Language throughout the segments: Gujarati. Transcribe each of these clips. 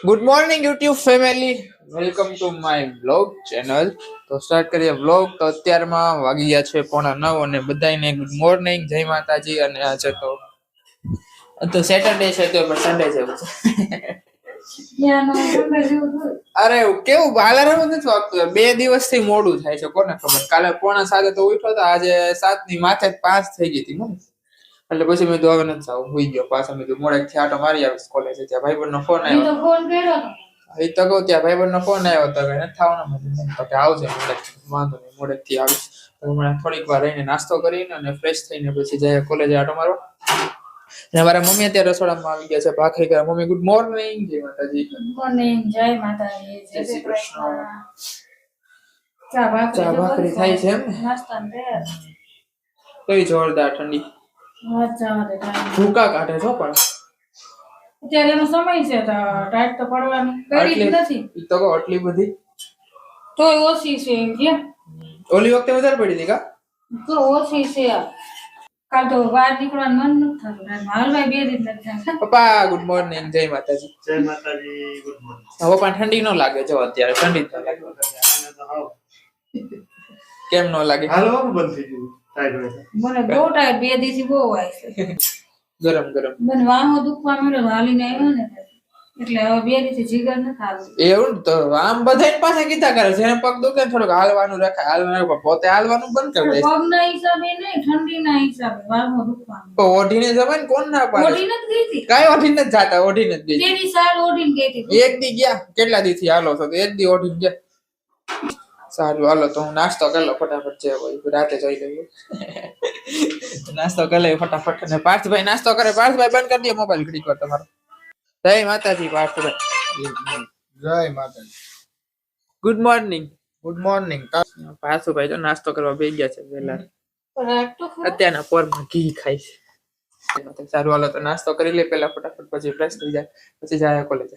Good morning YouTube family, welcome to my vlog channel. તો સ્ટાર્ટ કરીએ વ્લોગ. તો અત્યારમાં વાગી ગયા છે 9:15 અને બધાને ગુડ મોર્નિંગ, જય માતાજી. અને આજે તો સેટરડે છે તો સન્ડે જેવું છે. અરે કેવું અલાર્મ નથી વાગતું, 2 દિવસથી મોડું થાય છે, કોને ખબર. કાલે 6:45 તો ઉઠ્યો તો, આજે 7 ની માથે 5 થઈ ગઈ હતી મને. એટલે પછી મેં તો હવે નથી જાવ, હોઈ ગયો પાછા. મેં તો મોડેકથી આટો મારી આવીશ કોલેજ. ત્યાં ભાઈબંધનો ફોન આવ્યો, તો ફોન કર્યો એ તો કહું. ત્યાં ભાઈબંધનો ફોન આવ્યો તો કે નથી થવાનું, તો કે આવજે મોડેકથી. વાંધો નહીં, મોડેકથી આવીશ. તો હમણાં થોડીક વાર રહીને નાસ્તો કરીને અને ફ્રેશ થઈને પછી જાય કોલેજે આટો મારવા. અને મારા મમ્મી અત્યારે રસોડામાં આવી ગયા છે, ભાખરી કરે. મમ્મી ગુડ મોર્નિંગ, જય માતાજી. ગુડ મોર્નિંગ, જય માતાજી, જય શ્રી કૃષ્ણ. ચા ભાખરી થાય છે એમ ને? નાસ્તાને તૈયાર. કઈ જોરદાર ઠંડી ભૂકા કાઢે છો. પણ અત્યારે એનો સમય છે તો ટાઈટ તો પડવાની કરી જ નથી. ઈ તો આટલી બધી તોય ઓછી છે એમ કે. ઓલી વખતે વધારે પડી હતી કા? તો ઓછી છે. કાલ તો બહાર નીકળવાનું મન નથી થતું. હાલવાય 2 દિન નથી થતા. પપ્પા ગુડ મોર્નિંગ, જય માતાજી. જય માતાજી, ગુડ મોર્નિંગ. હવે પણ ઠંડી નો લાગે જો અત્યારે? ઠંડી તો લાગે. કેમ નો લાગે? હાલો બંધ થઈ ગયું. મને બહુ ટાઈટ 2 દિવસથી બહુ આવે છે. ગરમ ગરમ મને વાહો દુખવા મળ્યો, હાલીને આવ્યો ને એટલે હવે 2 દિવસથી જીગર નથી આવતું. એવું તો આમ બધાય પાસે કીધા કરે, જેને પગ દુખે થોડુંક હાલવાનું રાખે, હાલવાનું. પોતે હાલવાનું બંધ કરી દે. પગના હિસાબે નહીં, ઠંડીના હિસાબે વાહો દુખવા. તો ઓઢીને જવાય ને, કોણ ના પાડે? ઓઢીને જ ગઈ હતી. કાઈ ઓઢીને જ જાતા, ઓઢીને જ ગઈ. તેની સાલ ઓઢીને ગઈ હતી. એક દી ગયા, કેટલા દી થી હાલો છો તો એક દી ઓઢીને ગયા. સારું હાલો, તો હું નાસ્તો કરી લો ફટાફટ. જે હોય રાતે જોઈ લઈએ. નાસ્તો કરી લઈએ ફટાફટ. અને પાર્થભાઈ નાસ્તો કરે. પાર્થભાઈ બંધ કરી દે મોબાઈલ ઘડીક વાર તમારો. જય માતાજી પાર્થભાઈ. જય Mataji. Good morning. Good morning. પાર્થભાઈ તો નાસ્તો કરવા બેસી ગયા છે વેલા. અત્યારના પોરમાં ઘી ખાય છે. સારું હાલો, તો નાસ્તો કરી લે પેલા ફટાફટ, પછી ફ્રેશ થઈ જાય, પછી જાય કોલેજ.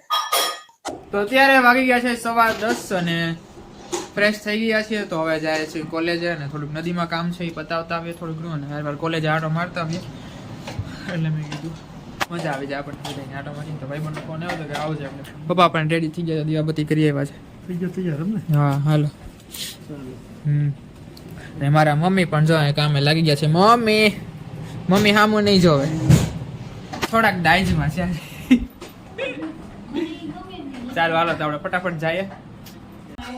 તો અત્યારે વાગી ગયા છે 10:15 અને ફ્રેશ થઈ ગયા છીએ. તો હવે જાય છે કોલેજે અને થોડુંક નદીમાં કામ છે એ પતાવતા આવીએ થોડુંક ઘણું, અને વાર કોલેજે આટો મારતા આવીએ. એટલે મેં કીધું મજા આવી જાય આપણને બધાને આટો મારીને. તો ભાઈબંધનો ફોન આવ્યો તો કે આવજે. આપણે પપ્પા પણ રેડી થઈ ગયા, દીવાબત્તી કરી આવ્યા છે. થઈ ગયા તમને? હા હાલો. ને મારા મમ્મી પણ જો કામે લાગી ગયા છે. મમ્મી હામું નહીં જોવે, થોડાક ડાયજમાં છે. ચાલો હાલો, તો આપણે ફટાફટ જઈએ.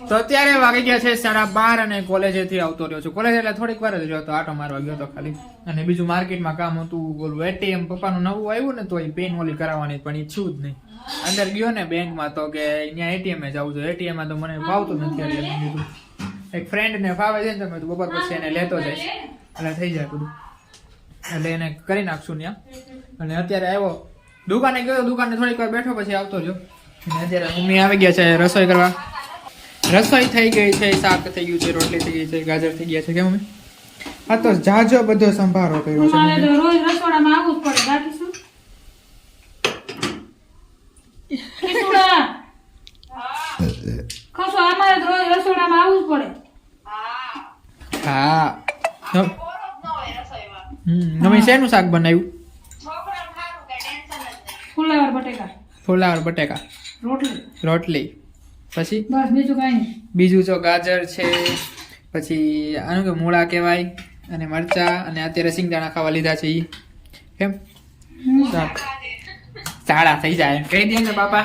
તો અત્યારે વાગી ગયા છે 12:30 અને કોલેજેથી આવતો રહ્યો છું. કોલેજ એટલે થોડીક વાર જ રહ્યો તો, આટો મારવા ગયો તો ખાલી. અને બીજું માર્કેટમાં કામ હતું. ઓલું એટીએમ પપ્પાનું નવું આવ્યું ને, તો એ પેન ઓલી કરાવવાની, પણ એ છું જ નહીં. અંદર ગયો ને બેંકમાં તો કે અહીંયા એટીએમ જવું છે. એટીએમમાં તો મને ફાવતું નથી, એટલે મેં કીધું એક ફ્રેન્ડને ફાવે છે ને, તો મેં તો બપોર પછી એને લેતો જઈશ એટલે થઈ જાય બધું. એટલે એને કરી નાખશું ત્યાં. અને અત્યારે આવ્યો દુકાને ગયો, દુકાને થોડીક વાર બેઠો પછી આવતો રહ્યો. અને અત્યારે મમ્મી આવી ગયા છે રસોઈ કરવા. રસોઈ થઈ ગઈ છે, શાક થઈ ગયું છે, રોટલી થઈ ગઈ છે, ગાજર થઈ ગયા છે. કે મમ્મી આ તો જાજો બધો સંભારો કર્યો છે. અમારે તો રોજ રસોડામાં આવવું જ પડે. બાકી શું ખીચુડા ખસો, અમારે તો રોજ રસોડામાં આવવું જ પડે. હા મમ્મી શેનું શાક બનાવ્યું? ફુલાવર બટેકા. ફુલાવર બટેકા, રોટલી. પછી બસ બીજું કઈ નહીં. બીજું જો ગાજર છે, પછી આનું કે મૂળા કહેવાય, અને મરચા, અને અત્યારે સિંગદાણા ખાવા લીધા છે. ઈ કેમ સાડા થઈ જાય કહી દે ને બાપા.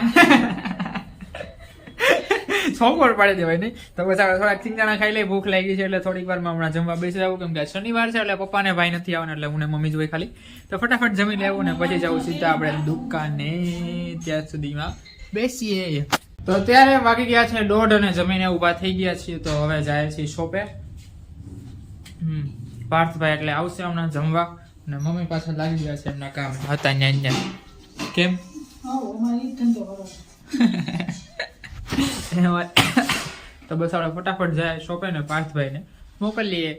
સોપોર પાડી દેવાય નહીં તો બસ આપણે થોડાક સિંગદાણા ખાઈ લઈ. ભૂખ લાગી છે એટલે થોડીક વારમાં હમણાં જમવા બેસી જવું, કેમ કે શનિવાર છે એટલે પપ્પાને ભાઈ નથી આવવાના, એટલે હું મમ્મી જ હોય ખાલી. તો ફટાફટ જમી લેવું ને પછી જવું સીધા આપણે દુકાને. ત્યાં સુધીમાં બેસીએ. તો અત્યારે વાગી ગયા છે 1:30 અને જમીને ઊભા થઈ ગયા છીએ. તો હવે જાય છે શોપે. પાર્થભાઈ એટલે આવશે હમણાં જમવા, અને મમ્મી પાછળ લાગી ગયા છે એમના કામ હતા ન્યા. કેમ તો બસ આપણે ફટાફટ જાય શોપે ને પાર્થભાઈને મોકલીએ.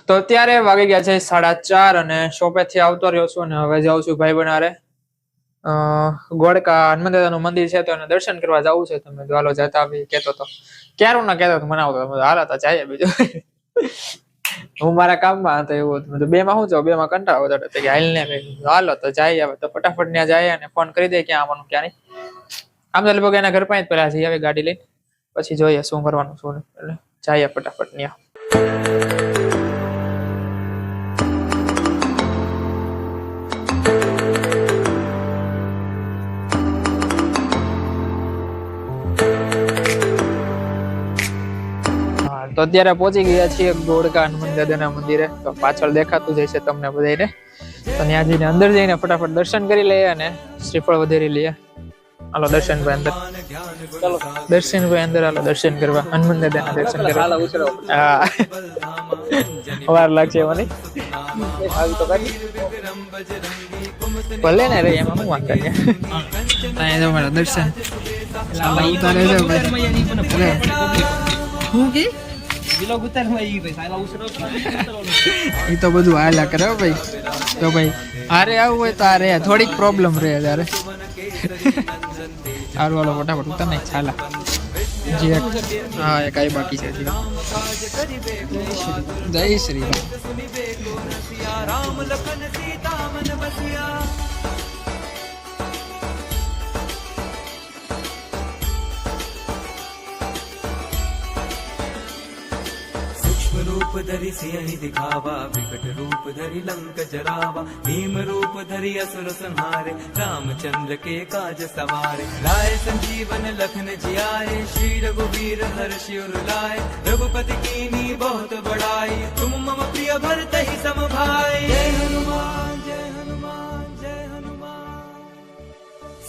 તો અત્યારે વાગી ગયા છે 4:30 અને શોપેથી આવતો રહ્યો છું, અને હવે જાઉં છું ભાઈ બનારે ગોળકા હનુમાન દાદાનું મંદિર છે, તો એને દર્શન કરવા જવું છે. તમે જો હાલો જતા આવી કહેતો તો, ક્યારું ના કહેતો મનાવતો, હાલો તો જાય. બીજું હું મારા કામમાં હતો એવું હતું. 2 માં શું જાઉં, 2 માં કંટાળો હતો કે હાલ ને હાલો તો જાય. હવે તો ફટાફટ ત્યાં જાય અને ફોન કરી દે ક્યાં આવવાનું ક્યાં નહીં. આમ તો લગભગ એના ઘર પાસે જ પેલા જઈ આવે ગાડી લઈને, પછી જોઈએ શું કરવાનું શું નહીં. એટલે જઈએ ફટાફટ ત્યાં. તો અત્યારે પહોંચી ગયા છીએ ગોળકા હનુમાન દાદાના મંદિરે. તો પાછળ દેખાતું જ હશે તમને બધાને. તો ત્યાં જઈને અંદર જઈને ફટાફટ દર્શન કરી લઈએ અને શ્રીફળ વધેરી લઈએ. હાલો દર્શનભાઈ અંદર, ચાલો દર્શનભાઈ અંદર, હાલો દર્શન કરવા, હનુમાન દાદાના દર્શન કરવા. હા વાર લાગશે મને, ભલે ને રે એમાં હું વાંધો નહીં. અહીંયા જો મારા દર્શન ઉતારે છે હું કે એ તો બધું હાલ્યા કરે ભાઈ. તો ભાઈ હારે આવું હોય તો હારે થોડીક પ્રોબ્લેમ રહે ત્યારે. સારું વાળો ફટાફટ ઉતાર નહીં છાલા જે હા એક આઈ બાકી છે. જય શ્રી રામ. रूप धरि सिंह दिखावा, विकट रूप धरि लंक जरावा, भीम रूप धरि असुर संहारे, रामचंद्र के काज सवारे, लाए संजीवन लखन जियाए, श्री रघुवीर हर्षि उर लाए, रघुपति कीनी बहुत बड़ाई, तुम मम प्रिय भरत ही सम भाई। जय हनुमान जय हनुमान जय हनुमान।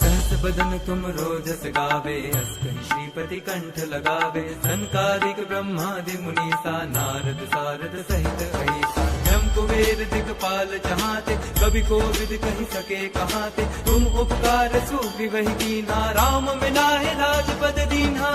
सहस बदन तुम रोजस गावे, हस कहि श्रीपति कंठ लगावे, संकादिक ब्रह्मादि मुनीसा, नारद सारद सहित अहिसा, ब्रह्म कुबेर दिगपाल जहाते, कवि कोविद कहि सके कहाते, तुम उपकार सूफी वही कीना, राम मिलाए राजपद दीन्हा।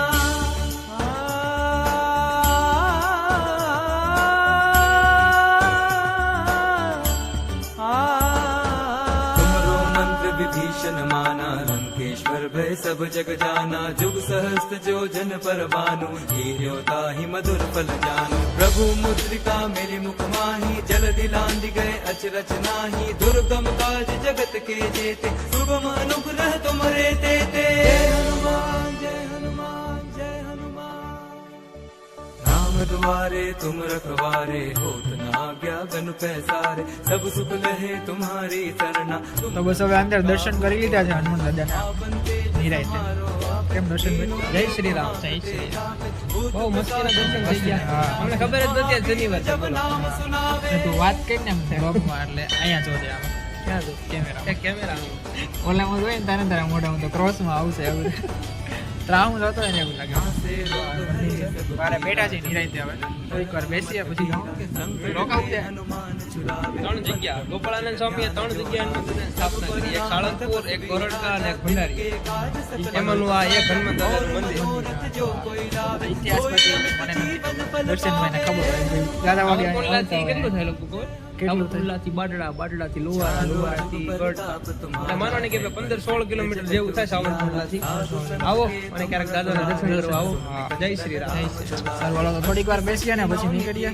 विभीषण माना, लंकेश्वर भय सब जग जाना, जुग सहस्त्र जो जन पर बानु, हीरो ताहि मधुर फल जानु, प्रभु मुद्रिका मेरे मुख माही, जल दिलांद गए अचरज नाही, दुर्गम काज जगत के जेते, सुगम अनुग्रह तुम्हारे तेते। जय हनुमान जय हनुमान जय हनुमान। राम द्वारे तुम रखवारे, होत न आज्ञा गनु पैसारे, सब सुख लहे तुम्हारी सरना। તો બસ હવે અંદર દર્શન કરી લીધા છે હનુમાન દાદાના નિરાંતે. કેમ દર્શન ભાઈ? જય શ્રી રામ. જય શ્રી રામ. બહુ મસ્તીના દર્શન થઈ ગયા. અમને ખબર જ નથી શનિવાર છે. બોલો તું વાત કરી ને બ્લોગમાં એટલે અહીંયા જોજે આમ ક્યાં છે કેમેરા એક કેમેરા ઓલામાં જોઈએ ને તારા મોઢામાં તો ક્રોસમાં આવશે એવું. ત્રાહું જતો હોય ને એવું લાગે. મારે બેઠા છે નિરાંતે. હવે થોડીક વાર બેસીએ પછી રોકાવું છે. 3 જગ્યા ગોપાળાનંદ સ્વામીએ 3 જગ્યાની સ્થાપના કરી. એક સાળંગપુર, એક ગોરડકા અને એક ભંડારી. એમાંનું આ એક હનુમાન દાદાનું મંદિર. ઇતિહાસ પછી મને દર્શનભાઈને ખબર હોય દાદા વાગ્યા કોટલાથી કેટલું થાય લોકો ખબર? કેટલું થાય? કોટલાથી બાડડા, બાડડાથી લોહારા, લોહારાથી ગઢ. એટલે માનો ને કે 15-16 કિલોમીટર જેવું થાય સાવરકુંડલાથી. આવો અને ક્યારેક દાદાના દર્શન કરવા આવો. જય શ્રી રામ. સારું વાળો તો થોડીક વાર બેસીએ ને પછી નીકળીએ.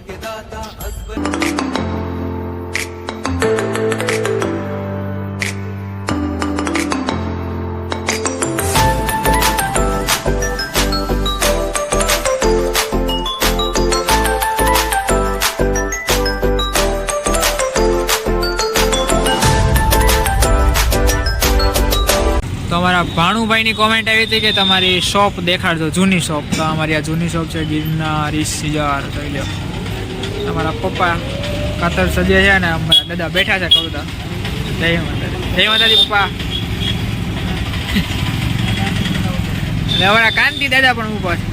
તો અમારા ભાણુભાઈની કોમેન્ટ આવી હતી કે તમારી શોપ દેખાડજો, જૂની શોપ. તો અમારી આ જૂની શોપ છે ગિરનારી સિજાર. જોઈ લો અમારા પપ્પા કાતર સજે છે ને અમારા દાદા બેઠા છે કવિતા. જય માતાજી. જય માતાજી પપ્પા. અને અમારા કાંતિ દાદા પણ ઉભા છે.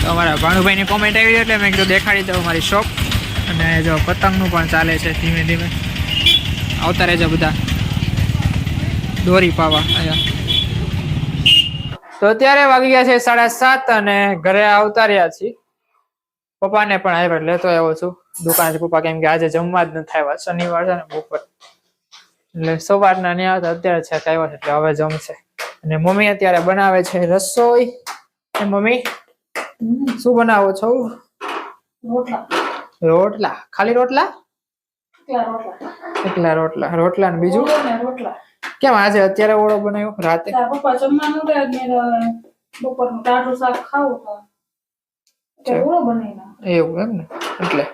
તો અમારા ભાણુભાઈની કોમેન્ટ આવી એટલે મેં કીધું દેખાડી દઉં અમારી શોપ. અને જો પતંગનું પણ ચાલે છે ધીમે ધીમે. આવતા રહેજો બધા દોરી પાવા અહીંયા. તો અત્યારે વાગી ગયા છે 7:30 અને ઘરે આવતા રહ્યા છીએ. પપ્પાને પણ આવ્યા લેતો આવ્યો છું દુકાને. પપ્પા કેમ કે આજે જમવા જ નથી આવ્યા, શનિવાર છે ને બપોર, એટલે સવારના નહીં આવતા, અત્યારે છે આવ્યા છે એટલે હવે જમશે. અને મમ્મી અત્યારે બનાવે છે રસોઈ. મમ્મી શું બનાવો છો? ખાલી રોટલા? એકલા રોટલા. રોટલા ને બીજું? કેમ આજે અત્યારે ઓળો બનાવ્યો રાતે? તારા પપ્પા જમવાનું રહે ને બપોરનું ટાઢું શાક ખાવું તો ઓળો બનાવી નાખ. એવું એમ ને, એટલે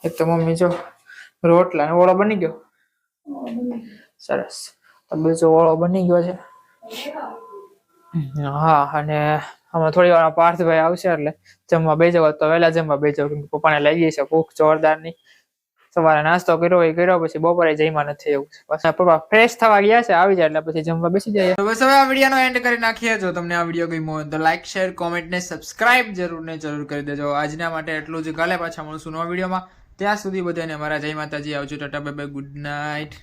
એક તો મમ્મી જો રોટલા ને ઓળો બની ગયો. સરસ. તો બીજો ઓળો બની ગયો છે. હા, અને હમણાં થોડી વાર પાર્થભાઈ આવશે એટલે જમવા બેસી જાવ. તો વહેલા જમવા બેસી જાવ, કેમ કે પપ્પાને લઈ ગઈ છે ભૂખ જોરદારની. સવારે નાસ્તો કર્યો એ કર્યો, પછી બપોરે જમ્યા નથી એવું. પછી પપ્પા ફ્રેશ થવા ગયા છે, આવી જાય એટલે પછી જમવા બેસી જાય. તો બસ હવે આ વિડીયોનો એન્ડ કરી નાખીએ. જો તમને આ વિડીયો ગમ્યો હોય તો લાઈક, શેર, કોમેન્ટ ને સબસ્ક્રાઇબ જરૂર કરી દેજો. આજના માટે એટલું જ. કાલે પાછા મળશું નવા વિડીયોમાં. ત્યાં સુધી બધાને મારા જય માતાજી. આવજો, Tata, bye bye, good night.